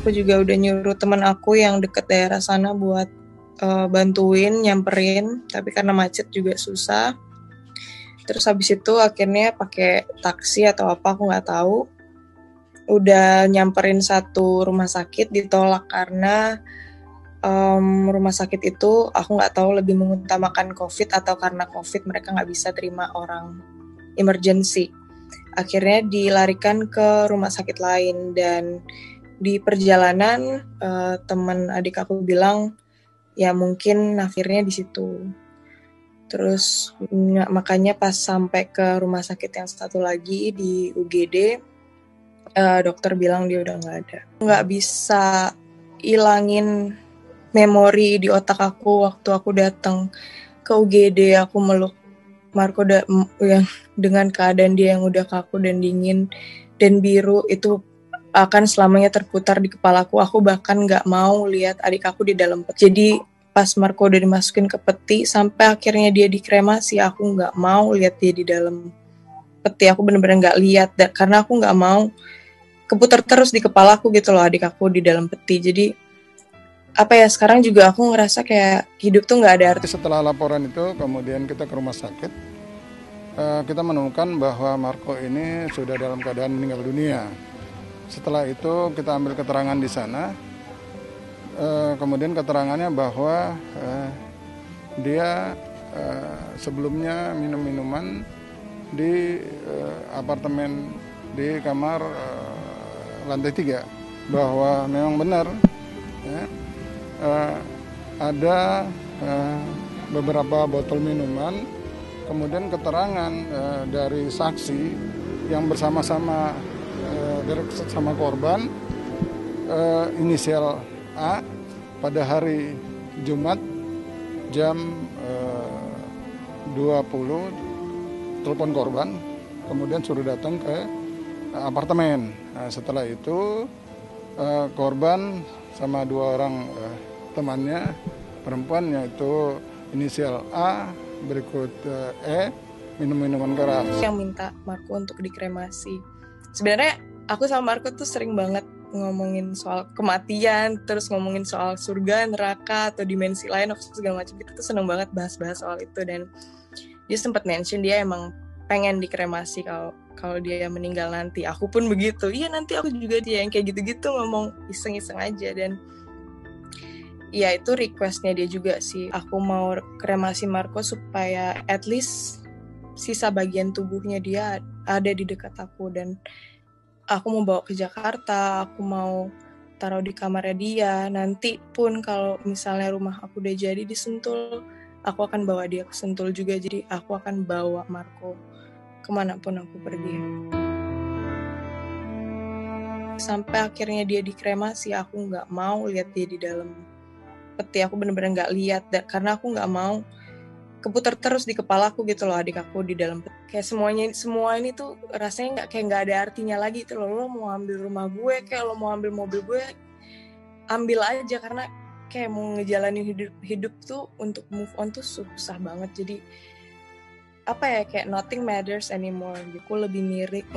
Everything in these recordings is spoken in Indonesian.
aku juga udah nyuruh temen aku yang deket daerah sana buat bantuin nyamperin, tapi karena macet juga susah. Terus habis itu akhirnya pakai taksi atau apa aku nggak tahu. Udah nyamperin satu rumah sakit, ditolak karena rumah sakit itu aku nggak tahu lebih mengutamakan COVID atau karena COVID mereka nggak bisa terima orang emergency. Akhirnya dilarikan ke rumah sakit lain, dan di perjalanan teman adik aku bilang ya mungkin akhirnya di situ. Terus makanya pas sampai ke rumah sakit yang satu lagi di UGD, dokter bilang dia udah nggak ada. Nggak bisa ilangin memori di otak aku waktu aku datang ke UGD, aku meluk Marco yang dengan keadaan dia yang udah kaku dan dingin dan biru, itu akan selamanya terputar di kepalaku. Aku bahkan nggak mau lihat adik aku di dalam peti. Jadi pas Marco udah dimasukin ke peti sampai akhirnya dia dikremasi, aku nggak mau lihat dia di dalam peti. Aku bener-bener nggak lihat, karena aku nggak mau keputar terus di kepalaku gitu loh adik aku di dalam peti. Jadi apa ya, sekarang juga aku ngerasa kayak hidup tuh nggak ada arti. Setelah laporan itu kemudian kita ke rumah sakit, kita menemukan bahwa Marco ini sudah dalam keadaan meninggal dunia. Setelah itu kita ambil keterangan di sana, kemudian keterangannya bahwa dia sebelumnya minum minuman di apartemen di kamar lantai 3, bahwa memang benar ya, ada beberapa botol minuman. Kemudian keterangan dari saksi yang bersama-sama sama korban, inisial A, pada hari Jumat jam 20 telepon korban, kemudian suruh datang ke apartemen. Nah, setelah itu korban sama 2 orang temannya perempuan, yaitu inisial A, berikut E, minum minuman keras. Yang minta Marco untuk dikremasi. Sebenarnya aku sama Marco tuh sering banget ngomongin soal kematian, terus ngomongin soal surga, neraka, atau dimensi lain, segala macam. Kita tuh seneng banget bahas-bahas soal itu, dan dia sempat mention dia emang pengen dikremasi kalau dia meninggal nanti. Aku pun begitu. Iya, nanti aku juga dia yang kayak gitu-gitu, ngomong iseng-iseng aja. Dan ya itu requestnya dia juga sih. Aku mau kremasi Marco supaya at least sisa bagian tubuhnya dia ada di dekat aku, dan aku mau bawa ke Jakarta, aku mau taruh di kamarnya dia. Nanti pun kalau misalnya rumah aku udah jadi di Sentul, aku akan bawa dia ke Sentul juga. Jadi aku akan bawa Marco kemanapun aku pergi. Sampai akhirnya dia dikremasi, aku nggak mau lihat dia di dalam peti. Aku bener-bener nggak lihat, karena aku nggak mau keputar terus di kepala aku gitu loh adik aku di dalam peti. Kayak semua ini tuh rasanya nggak ada artinya lagi gitu loh. Lo mau ambil rumah gue, kayak lo mau ambil mobil gue, ambil aja, karena kayak mau ngejalanin hidup tuh untuk move on tuh susah banget. Jadi apa ya, kayak nothing matters anymore. Aku lebih mirip.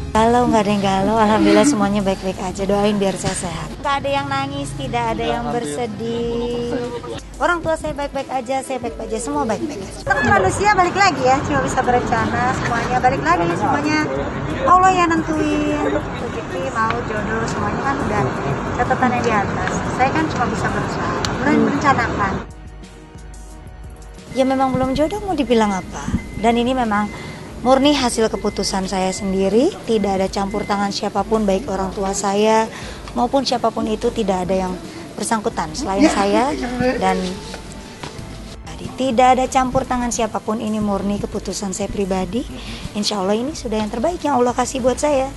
Galau, nggak ada yang galau, alhamdulillah semuanya baik-baik aja. Doain biar saya sehat. Nggak ada yang nangis, tidak ada yang bersedih. Orang tua saya baik-baik aja, saya baik-baik aja, semua baik-baik aja. Tapi manusia balik lagi ya, cuma bisa berencana, semuanya balik lagi, semuanya Allah yang nentuin. Rezeki, mau, jodoh, semuanya kan udah catatannya di atas. Saya kan cuma bisa berusaha, merencanakan. Ya memang belum jodoh, mau dibilang apa. Dan ini memang murni hasil keputusan saya sendiri, tidak ada campur tangan siapapun, baik orang tua saya maupun siapapun itu, tidak ada yang bersangkutan selain saya, dan tidak ada campur tangan siapapun. Ini murni keputusan saya pribadi. Insya Allah ini sudah yang terbaik yang Allah kasih buat saya.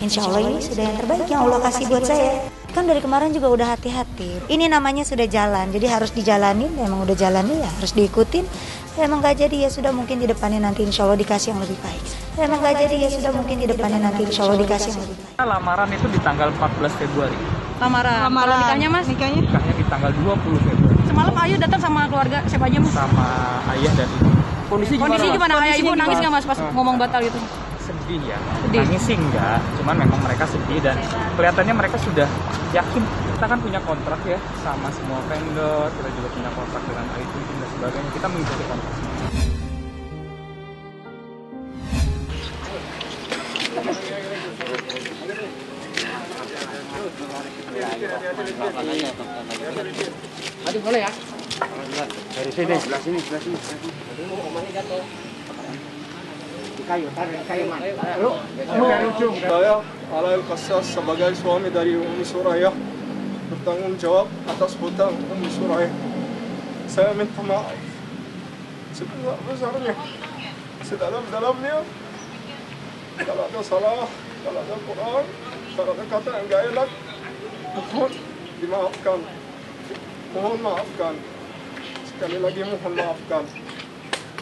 Insya Allah ini sudah yang terbaik yang Allah kasih buat saya. Kan dari kemarin juga udah hati-hati. Ini namanya sudah jalan, jadi harus dijalanin. Memang udah jalannya ya harus diikutin. Emang gak jadi ya sudah, mungkin di depannya nanti insya Allah dikasih yang lebih baik. Emang gak jadi ya sudah, mungkin di depannya nanti insya Allah dikasih yang lebih baik. Lamaran itu di tanggal 14 Februari. Lamaran. Kalau nikahnya Mas? Nikahnya di tanggal 20 Februari. Semalam Ayu datang sama keluarga siapa aja Mas? Sama ayah dan ibu. Kondisi gimana? Ayah ibu nangis nggak Mas pas ngomong batal gitu? sedih ya. Nangis sih enggak, cuman memang mereka sedih dan kelihatannya mereka sudah yakin. Kita kan punya kontrak ya sama semua vendor, kita juga punya kontrak dengan IT dan sebagainya. Kita mengikuti kontrak. Aduh, boleh ya? Dari sini, sebelah sini. Di kayu, tarik kayu, Man. Saya Alail Qassas sebagai suami dari Umi Suraya bertanggung jawab atas hutang Umi Suraya. Saya minta maaf sebesar-besarnya, sedalam-dalamnya. Kalau ada salah, kalau ada Quran, kalau ada kata yang gak enak, mohon dimaafkan. Mohon maafkan. Sekali lagi mohon maafkan.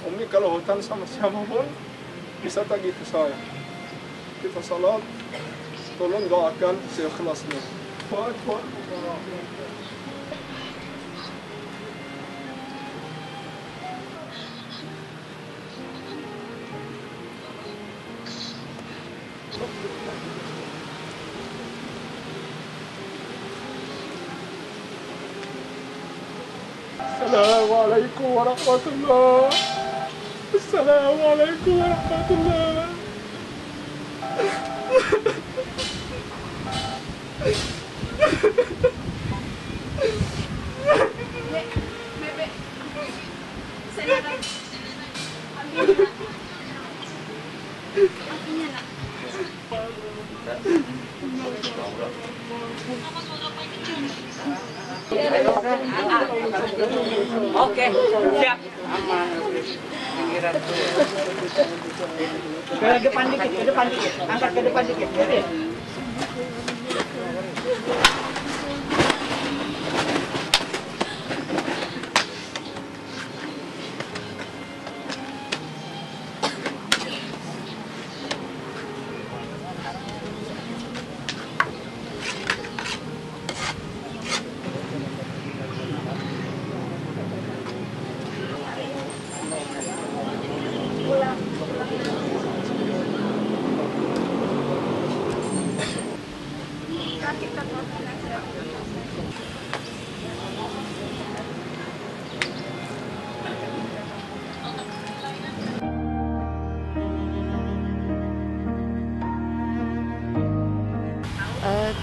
Umi kalau hutang sama siapapun bisa tagih ke saya. Kita salat, tolong doakan seikhlasnya. Akbar. Assalamualaikum warahmatullah. Assalamualaikum warahmatullah. Oke, siap. Aman. Ke depan dikit. Angkat ke depan dikit.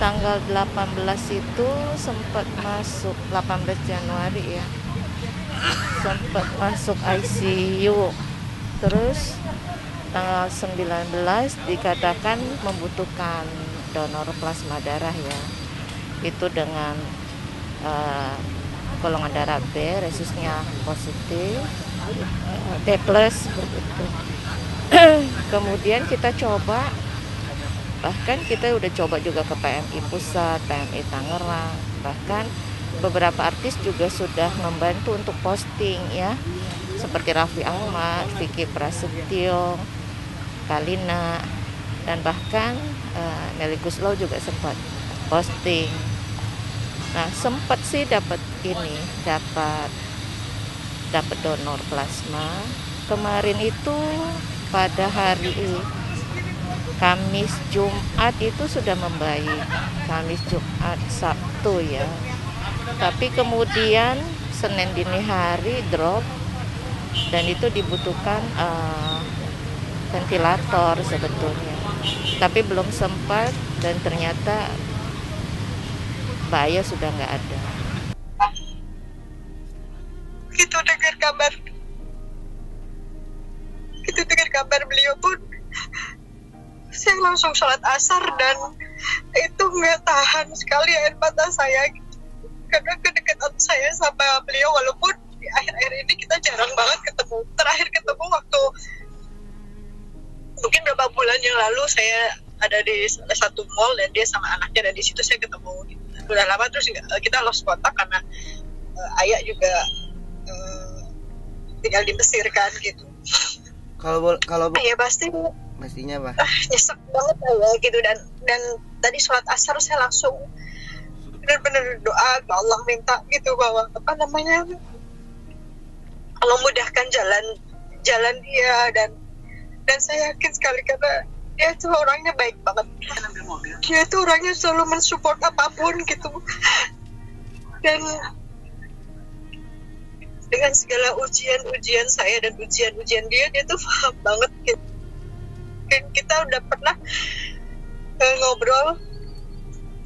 Tanggal 18 itu sempat masuk 18 Januari ya, sempat masuk ICU. Terus tanggal 19 dikatakan membutuhkan donor plasma darah ya, itu dengan golongan darah B, resusnya positif, B plus begitu. Kemudian kita coba, bahkan kita udah coba juga ke PMI Pusat, PMI Tangerang, bahkan beberapa artis juga sudah membantu untuk posting ya, seperti Raffi Ahmad, Vicky Prasetyo, Kalina, dan bahkan Melly Goeslaw juga sempat posting. Nah, sempat sih dapat donor plasma. Kemarin itu pada hari Kamis Jumat itu sudah membaik, Kamis Jumat Sabtu ya, tapi kemudian Senin dini hari drop dan itu dibutuhkan ventilator sebetulnya, tapi belum sempat dan ternyata Mbak sudah nggak ada. Begitu dengar kabar beliau pun saya langsung sholat asar dan itu nggak tahan sekali air mata saya karena kedekatan saya sama beliau, walaupun di akhir-akhir ini kita jarang banget ketemu. Terakhir ketemu waktu mungkin beberapa bulan yang lalu saya ada di salah satu mall dan dia sama anaknya, dan di situ saya ketemu gitu. Udah lama terus kita lost kontak karena ayah juga tinggal di Mesir kan gitu. Kalau ya pastinya Pak. Nyesek banget ya gitu, dan tadi sholat asar saya langsung benar-benar doa ke Allah, minta gitu bahwa Allah mudahkan jalan dia, dan saya yakin sekali karena dia tuh orangnya baik banget. Dia tuh orangnya selalu mensupport apapun gitu. Dan dengan segala ujian-ujian saya dan ujian-ujian dia tuh paham banget gitu. Dan kita udah pernah ngobrol,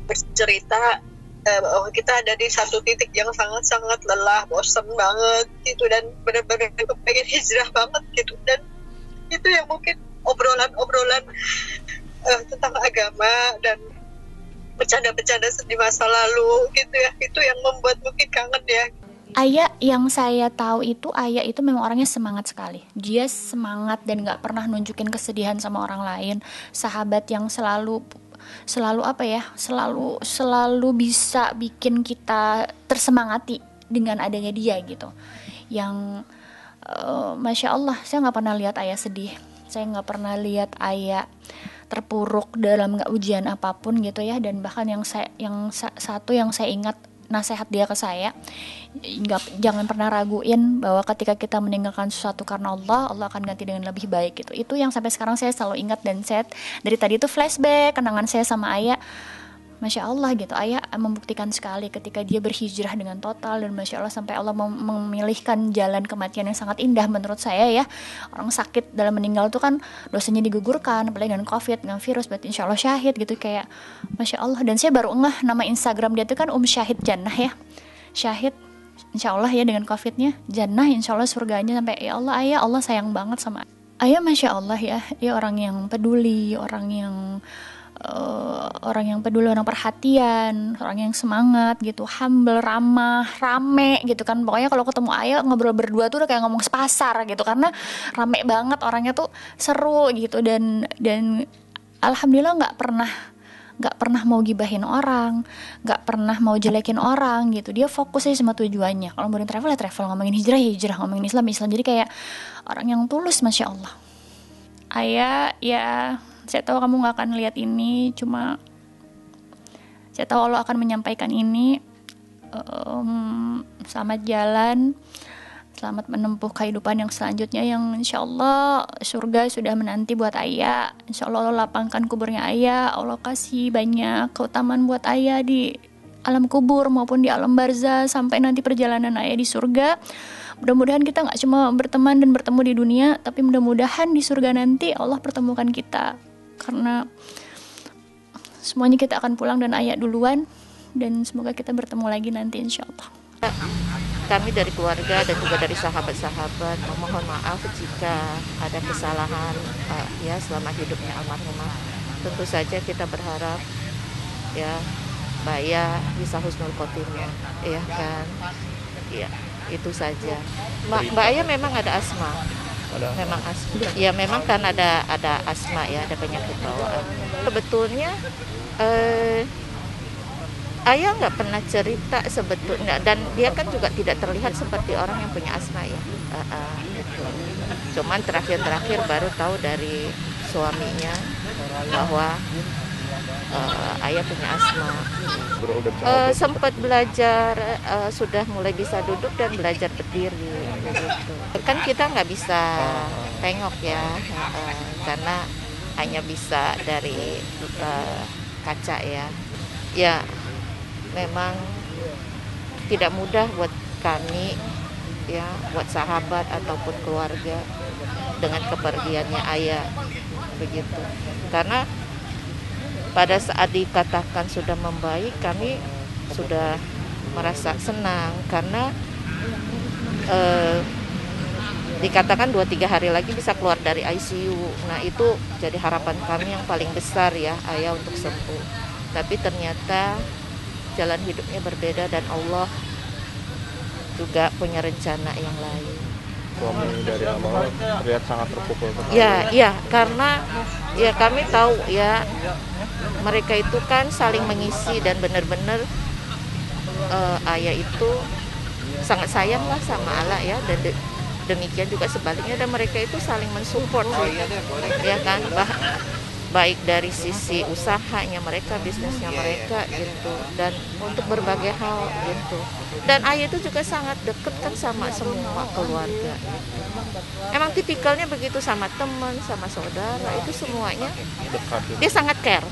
bercerita bahwa kita ada di satu titik yang sangat-sangat lelah, bosan banget gitu, dan benar-benar pengen hijrah banget gitu. Dan itu yang mungkin obrolan-obrolan tentang agama dan bercanda-bercanda di masa lalu gitu ya, itu yang membuat mungkin kangen ya. Ayah yang saya tahu itu, Ayah itu memang orangnya semangat sekali. Dia semangat dan gak pernah nunjukin kesedihan sama orang lain. Sahabat yang selalu apa ya, selalu bisa bikin kita tersemangati dengan adanya dia gitu. Yang Masya Allah, saya gak pernah lihat Ayah sedih. Saya gak pernah lihat Ayah terpuruk dalam ujian apapun gitu ya. Dan bahkan yang saya ingat, nasihat dia ke saya, jangan pernah raguin bahwa ketika kita meninggalkan sesuatu karena Allah akan ganti dengan lebih baik gitu. Itu yang sampai sekarang saya selalu ingat, dan saya dari tadi itu flashback kenangan saya sama Ayah. Masya Allah gitu, Ayah membuktikan sekali ketika dia berhijrah dengan total, dan Masya Allah sampai Allah memilihkan jalan kematian yang sangat indah menurut saya ya. Orang sakit dalam meninggal itu kan dosanya digugurkan, apalagi dengan COVID, dengan virus, berarti Insya Allah syahid gitu, kayak Masya Allah. Dan saya baru ngeh nama Instagram dia itu kan Syahid Jannah ya, syahid Insya Allah ya dengan COVID-nya, Jannah Insya Allah surganya. Sampai ya Allah Ayah, Allah sayang banget sama Ayah. Masya Allah ya, dia orang yang peduli, orang yang peduli, orang perhatian, orang yang semangat gitu, humble, ramah, rame gitu kan. Pokoknya kalau ketemu Ayah ngobrol berdua tuh udah kayak ngomong sepasar gitu, karena rame banget orangnya tuh, seru gitu. Dan alhamdulillah nggak pernah mau gibahin orang, nggak pernah mau jelekin orang gitu. Dia fokus aja sama tujuannya. Kalau ngomongin travel ya travel, ngomongin hijrah ya hijrah, ngomongin Islam ya Islam. Jadi kayak orang yang tulus, Masya Allah. Ayah ya, saya tahu kamu gak akan lihat ini, cuma saya tahu Allah akan menyampaikan ini. Selamat jalan, selamat menempuh kehidupan yang selanjutnya, yang insya Allah surga sudah menanti buat Ayah. Insya Allah Allah lapangkan kuburnya Ayah, Allah kasih banyak keutamaan buat Ayah di alam kubur maupun di alam barzah, sampai nanti perjalanan Ayah di surga. Mudah-mudahan kita gak cuma berteman dan bertemu di dunia, tapi mudah-mudahan di surga nanti Allah pertemukan kita. Karena semuanya kita akan pulang dan Ayah duluan, dan semoga kita bertemu lagi nanti insya Allah. Kami dari keluarga dan juga dari sahabat-sahabat memohon maaf jika ada kesalahan ya selama hidupnya almarhumah. Tentu saja kita berharap ya Mbak Ayah bisa husnul khotimah, ya kan? Ya, itu saja. Mbak Ayah memang ada asma. Memang asma. Ya memang kan ada asma ya, ada penyakit bawaan. Sebetulnya Ayah nggak pernah cerita sebetulnya, dan dia kan juga tidak terlihat seperti orang yang punya asma ya. Gitu. Cuman terakhir baru tahu dari suaminya bahwa Ayah punya asma. Sempat belajar, sudah mulai bisa duduk dan belajar berdiri gitu. Kan kita nggak bisa tengok ya, karena hanya bisa dari kaca ya. Ya memang tidak mudah buat kami ya, buat sahabat ataupun keluarga dengan kepergiannya Ayah begitu. Karena pada saat dikatakan sudah membaik, kami sudah merasa senang karena dikatakan 2-3 hari lagi bisa keluar dari ICU. Nah itu jadi harapan kami yang paling besar ya, Ayah untuk sembuh. Tapi ternyata jalan hidupnya berbeda dan Allah juga punya rencana yang lain. Suami dari awal terlihat sangat terpukul. Ya, karena ya kami tahu ya mereka itu kan saling mengisi, dan benar-benar Ayah itu sangat sayang lah sama Ala ya, dan demikian juga sebaliknya, dan mereka itu saling mensupport ya kan. baik dari sisi usahanya mereka, bisnisnya mereka gitu, dan untuk berbagai hal gitu. Dan Ayah itu juga sangat deket kan sama semua keluarga gitu. Emang tipikalnya begitu, sama teman, sama saudara, itu semuanya Dekat gitu. dia sangat care.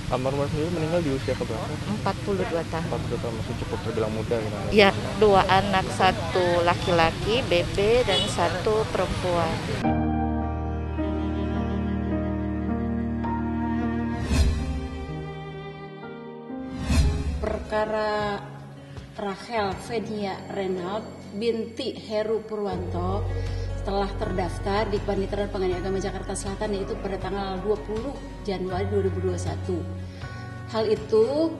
Almarhumah sendiri meninggal di usia keberapa? 42 tahun. 42 tahun, masih cukup terbilang muda gitu. Ya, 2 anak, 1 laki-laki, Bebe, dan 1 perempuan. Perkara Rachel Fenia Renald binti Heru Purwanto setelah terdaftar di Kepanitiaan Pengadilan Agama Jakarta Selatan, yaitu pada tanggal 20 Januari 2021. Hal itu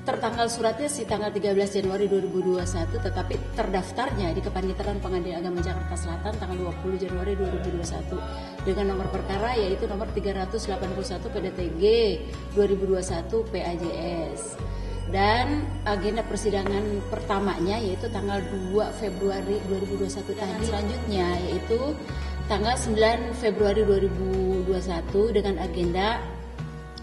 tertanggal suratnya tanggal 13 Januari 2021, tetapi terdaftarnya di Kepanitiaan Pengadilan Agama Jakarta Selatan tanggal 20 Januari 2021 dengan nomor perkara yaitu nomor 381 PDTG 2021 PAJS. Dan agenda persidangan pertamanya yaitu tanggal 2 Februari 2021 tadi. Selanjutnya yaitu tanggal 9 Februari 2021 dengan agenda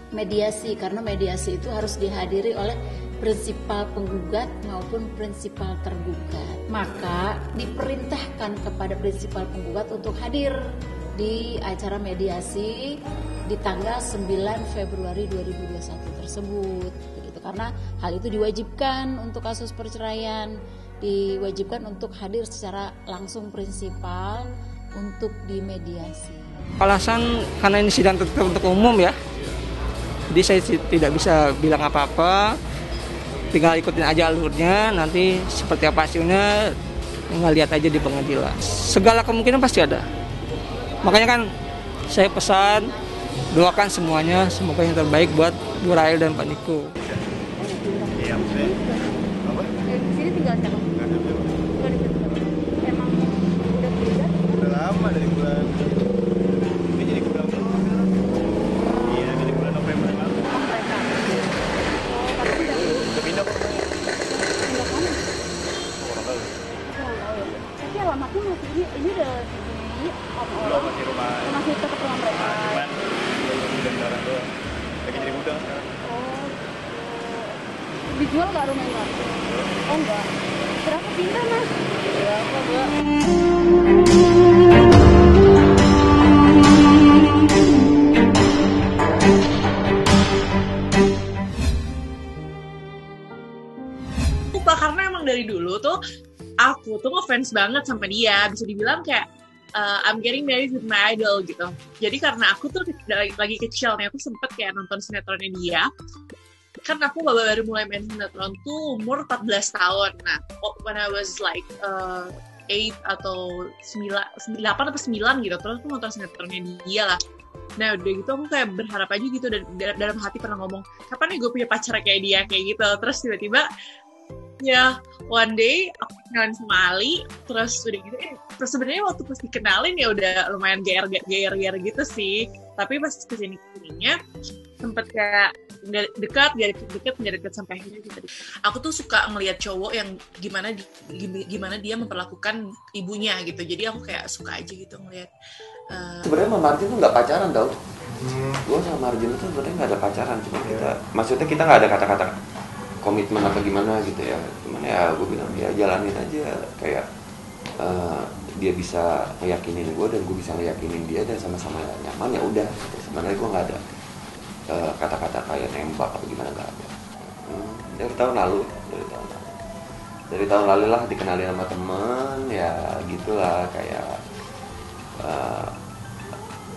mediasi, karena mediasi itu harus dihadiri oleh prinsipal penggugat maupun prinsipal tergugat. Maka diperintahkan kepada prinsipal penggugat untuk hadir di acara mediasi di tanggal 9 Februari 2021 tersebut. Karena hal itu diwajibkan untuk kasus perceraian, diwajibkan untuk hadir secara langsung prinsipal untuk dimediasi. Alasan karena ini sidang tertutup untuk umum ya, jadi saya tidak bisa bilang apa-apa, tinggal ikutin aja alurnya, nanti seperti apa hasilnya tinggal lihat aja di pengadilan. Segala kemungkinan pasti ada, makanya kan saya pesan doakan semuanya, semoga yang terbaik buat Bu Rahel dan Pak Niko. Iya, maksudnya apa? Di sini tinggal siapa? Nggak ada siapa. Nggak ada siapa. Emang udah beda? Udah lama dari bulan. Ini jadi bulan. Iya, jadi bulan November lalu. Oh, mereka. Oh, tapi Udah pindah kok. pindah mana? Orang tahu. Kurang tahu ya. Tapi alamatnya masih ini udah di Belum, masih rumah. masih tetap rumah mereka. Cuman udah sekarang doang. Lagi jadi gudang sekarang. Oh. Dijual nggak rumahnya? Oh enggak. Berapa pindah mas? Berapa mbak? Suka karena emang dari dulu tuh aku tuh ngefans banget sama dia, bisa dibilang kayak I'm getting married with my idol gitu. Jadi karena aku tuh lagi kecil nih, aku sempet kayak nonton sinetronnya dia. Kan aku baru mulai main sinetron tuh umur 14 tahun. Nah, when I was like 8 atau 8 atau 9 gitu, terus aku nonton sinetronnya dia lah. Nah udah gitu aku kayak berharap aja gitu, dan dalam hati pernah ngomong, kapan nih gue punya pacar kayak dia, kayak gitu. Terus tiba-tiba ya one day aku kenalin sama Ali, terus udah gitu terus sebenarnya waktu pas dikenalin ya udah lumayan GR gitu sih, tapi pas kesini-kesininya sempet kayak dekat sampai akhirnya gitu. Aku tuh suka ngelihat cowok yang gimana dia memperlakukan ibunya gitu, jadi aku kayak suka aja gitu ngelihat. Sebenarnya sama Marjin tuh nggak pacaran tau. Gue sama Marjin tuh sebenarnya nggak ada pacaran, cuma maksudnya kita nggak ada kata-kata komitmen apa gimana gitu ya. Cuman ya gue bilang ya jalanin aja, kayak dia bisa ngeyakinin gue dan gue bisa ngeyakinin dia dan sama-sama nyaman, ya udah. Sebenarnya gue nggak ada kata-kata kayak nembak atau gimana, nggak ada. Dari tahun lalu lah dikenalin sama temen, ya gitulah kayak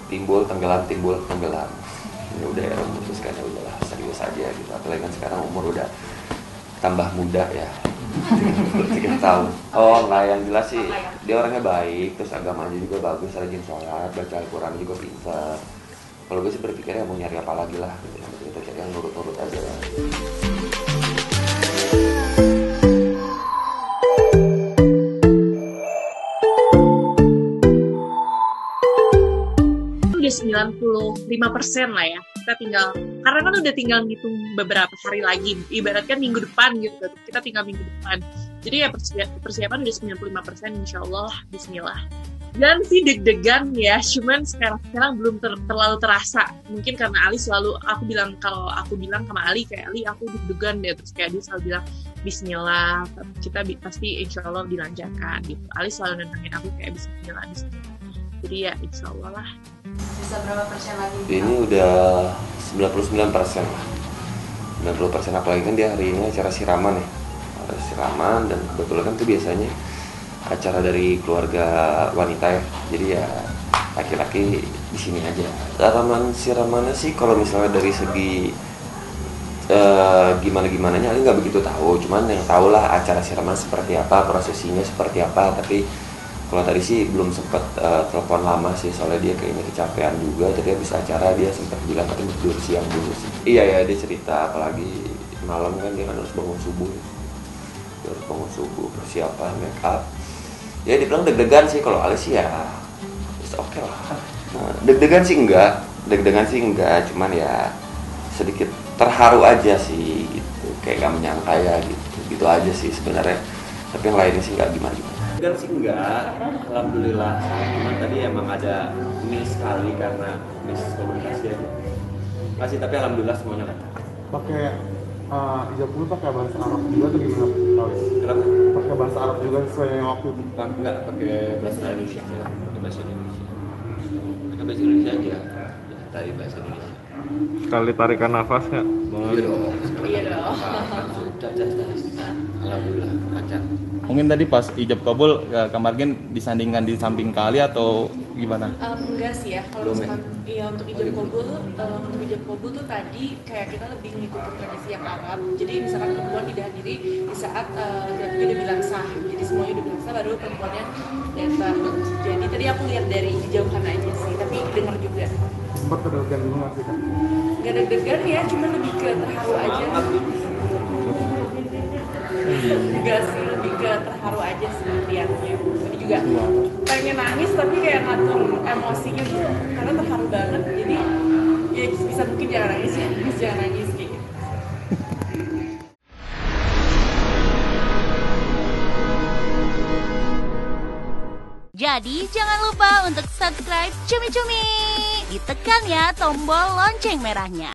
timbul tenggelam. Ya udah ya memutuskan ya udahlah serius aja gitu. Apalagi kan sekarang umur udah tambah muda ya, 3 tahun. Oh nggak, yang jelas sih dia orangnya baik, terus agamanya juga bagus, rajin sholat, baca Al-Quran juga pintar. Kalau gue sih berpikirnya mau nyari apa lagi lah gitu. Kita cari yang nurut-nurut aja lah. Udah 95% lah ya. Kita tinggal, karena kan udah tinggal ngitung beberapa hari lagi, ibaratkan minggu depan gitu, kita tinggal minggu depan. Jadi ya persiapan udah 95%, insya Allah, bismillah. deg-degan sih deg-degan ya, cuman sekarang belum terlalu terasa. Mungkin karena Ali selalu kalau aku bilang sama Ali kayak Ali aku deg-degan deh, terus kayak dia selalu bilang Bismillah, kita pasti insya Allah dilancarkan gitu. Ali selalu nentangin aku kayak Bismillah. Jadi ya insya Allah lah. Bisa berapa persen lagi? Ini udah 99% lah. 90% apalagi kan dia hari ini acara siraman ya. Ada siraman dan kebetulan kan itu biasanya acara dari keluarga wanita ya, jadi ya laki-laki di sini aja. Siramannya sih kalau misalnya dari segi gimana-gimananya Ali nggak begitu tahu, cuman yang tahu lah acara siraman seperti apa, prosesinya seperti apa. Tapi kalau tadi sih belum sempat telepon lama sih, soalnya dia kayaknya kecapean juga. Tadi habis acara dia sempat bilang katanya tidur siang dulu sih. Iya ya, dia cerita apalagi malam kan dia kan harus bangun subuh. Dia harus bangun subuh, persiapan, make up. Ya dibilang deg-degan sih, kalau Ali sih ya oke lah. Nah, deg-degan sih enggak, cuman ya sedikit terharu aja sih gitu, kayak gak menyangka ya gitu aja sih sebenarnya. Tapi yang lainnya sih nggak gimana-gimana. Deg-degan sih enggak, alhamdulillah. Cuman tadi emang ada miss sekali karena miss komunikasi ya. Masih tapi alhamdulillah semuanya lancar. Pakai ijab kabul pakai bahasa Arab juga atau gimana? Kenapa? Pakai bahasa Arab juga sesuai yang waktu itu? Enggak, pakai bahasa Indonesia. Pakai bahasa Indonesia. Pakai bahasa Indonesia aja. Tadi bahasa Indonesia. Sekali tarikan nafas nggak? Iya dong. Alhamdulillah lancar. Mungkin tadi pas ijab kabul Kak Margin disandingkan di samping kali atau gimana? Enggak sih ya, kalau misalkan untuk ijab kabul tuh tadi kayak kita lebih ngikutin tradisi yang Arab. Jadi misalkan perempuan tidak hadiri di saat laki-laki udah bilang sah, jadi semuanya udah bilang sah baru perempuannya datang. Jadi tadi aku lihat dari jauhan aja sih, tapi dengar juga. Sempat deg-degan dulu nggak sih Kak? Nggak deg-degan ya, cuma lebih ke terharu aja. Enggak sih, lebih ke terharu aja sih lihatnya. Tapi juga pengen nangis tapi kayak ngatur emosinya gitu, karena terharu banget. Jadi ya bisa mungkin jangan nangis kayak gitu. Jadi jangan lupa untuk subscribe Cumi Cumi. Ditekan ya tombol lonceng merahnya.